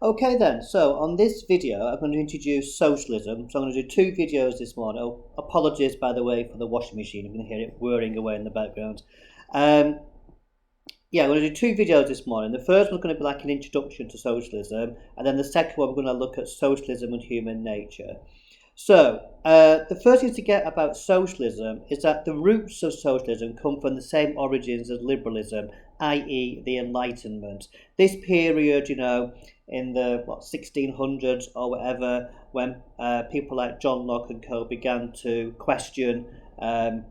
Okay then, so on this video I'm going to introduce socialism. So I'm going to do two videos this morning. Oh, apologies by the way for the washing machine, I'm going to hear it whirring away in the background. Yeah, I'm going to do two videos this morning. The first one's going to be like an introduction to socialism, and then the second one we're going to look at socialism and human nature. So, the first thing to get about socialism is that the roots of socialism come from the same origins as liberalism, i.e. the Enlightenment. This period, in the 1600s or whatever, when people like John Locke and co began to question, the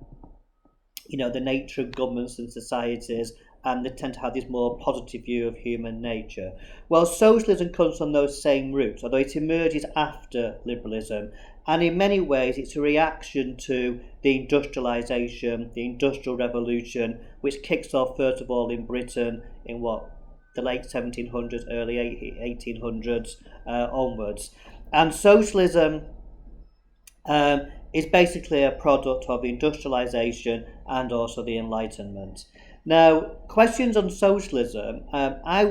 nature of governments and societies, and they tend to have this more positive view of human nature. Well, socialism comes from those same roots, although it emerges after liberalism, and in many ways it's a reaction to the industrialisation, the Industrial Revolution, which kicks off first of all in Britain in the late 1700s, early 1800s onwards. And socialism is basically a product of industrialisation and also the Enlightenment. Now, questions on socialism, I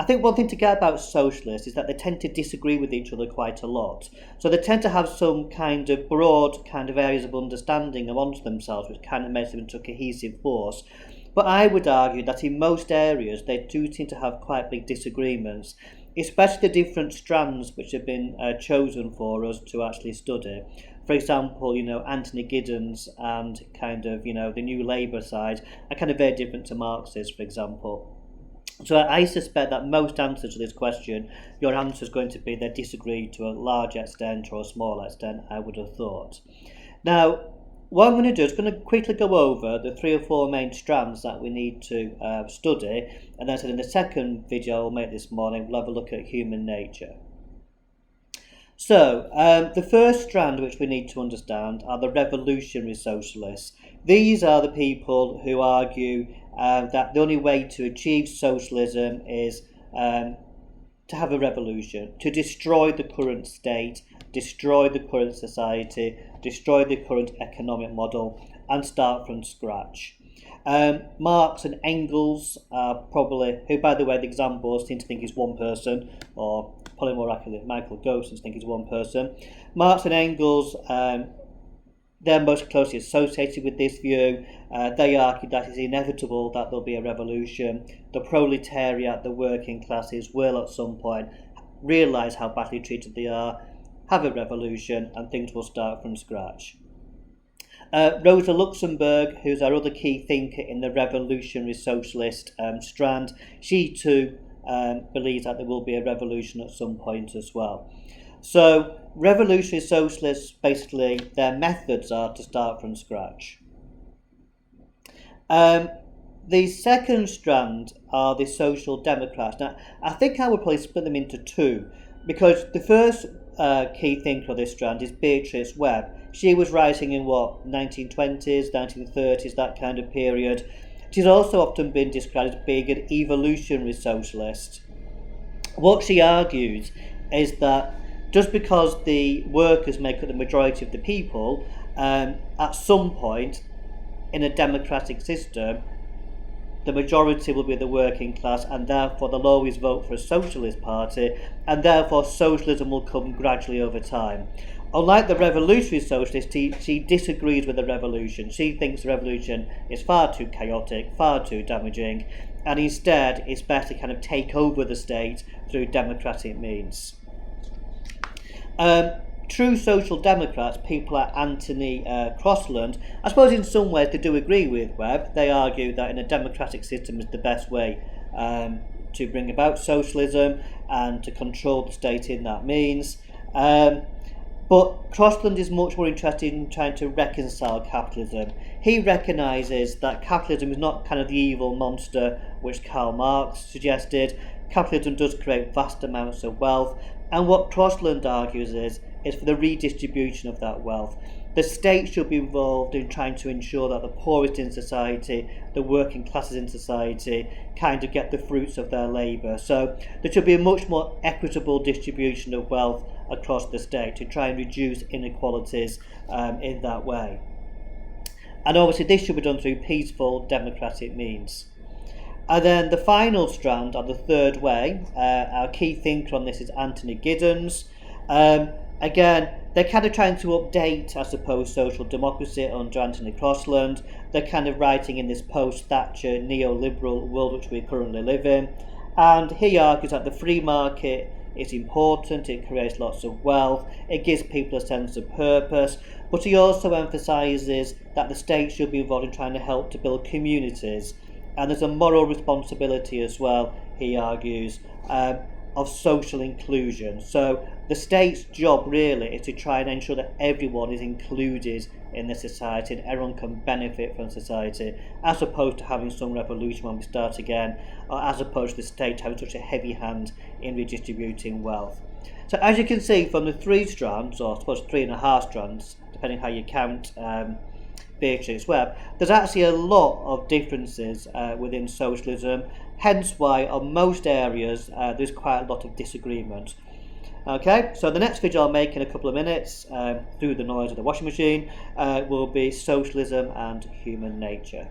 think one thing to get about socialists is that they tend to disagree with each other quite a lot. So they tend to have some kind of broad kind of areas of understanding amongst themselves, which kind of makes them into a cohesive force. But I would argue that in most areas they do seem to have quite big disagreements, especially the different strands which have been chosen for us to actually study. For example, Anthony Giddens and the New Labour side are kind of very different to Marxists, for example. So I suspect that most answers to this question, your answer is going to be they disagree to a large extent or a small extent, I would have thought. Now, what I'm going to do is going to quickly go over the 3 or 4 main strands that we need to study, and then in the second video I'll make this morning, we'll have a look at human nature. So, the first strand which we need to understand are the revolutionary socialists. These are the people who argue that the only way to achieve socialism is to have a revolution, to destroy the current state, destroy the current society, destroy the current economic model, and start from scratch. Marx and Engels are probably, who by the way the exam boards seem to think is one person, or probably more accurately Michael Goh seems to think is one person. Marx and Engels, they're most closely associated with this view. They argue that it's inevitable that there'll be a revolution. The proletariat, the working classes, will at some point realise how badly treated they are, have a revolution, and things will start from scratch. Rosa Luxemburg, who's our other key thinker in the revolutionary socialist strand, she too believes that there will be a revolution at some point as well. So revolutionary socialists, basically their methods are to start from scratch. The second strand are the social democrats. Now I think I would probably split them into two, because the first key thinker of this strand is Beatrice Webb. She was writing in 1920s, 1930s, that kind of period. She's also often been described as being an evolutionary socialist. What she argues is that just because the workers make up the majority of the people, at some point in a democratic system, the majority will be the working class, and therefore they'll always vote for a socialist party, and therefore socialism will come gradually over time. Unlike the revolutionary socialist, she disagrees with the revolution. She thinks the revolution is far too chaotic, far too damaging, and instead it's better to kind of take over the state through democratic means. True social democrats, people like Anthony Crossland, I suppose in some ways they do agree with Webb. They argue that in a democratic system is the best way to bring about socialism and to control the state in that means. But Crossland is much more interested in trying to reconcile capitalism. He recognises that capitalism is not kind of the evil monster which Karl Marx suggested. Capitalism does create vast amounts of wealth, and what Crossland argues is for the redistribution of that wealth. The state should be involved in trying to ensure that the poorest in society, the working classes in society, kind of get the fruits of their labour. So there should be a much more equitable distribution of wealth across the state to try and reduce inequalities in that way. And obviously this should be done through peaceful democratic means. And then the final strand, or the third way, our key thinker on this is Anthony Giddens. Again, they're kind of trying to update, I suppose, social democracy under Anthony Crosland. They're kind of writing in this post-Thatcher neoliberal world which we currently live in. And he argues that the free market is important, it creates lots of wealth, it gives people a sense of purpose, but he also emphasises that the state should be involved in trying to help to build communities. And there's a moral responsibility as well, he argues, of social inclusion. So the state's job really is to try and ensure that everyone is included in the society and everyone can benefit from society, as opposed to having some revolution when we start again, or as opposed to the state having such a heavy hand in redistributing wealth. So as you can see from the 3 strands, or I suppose 3.5 strands, depending how you count Beatrix Webb, there's actually a lot of differences within socialism, hence why on most areas there's quite a lot of disagreement. Okay, so the next video I'll make in a couple of minutes, through the noise of the washing machine, will be Socialism and Human Nature.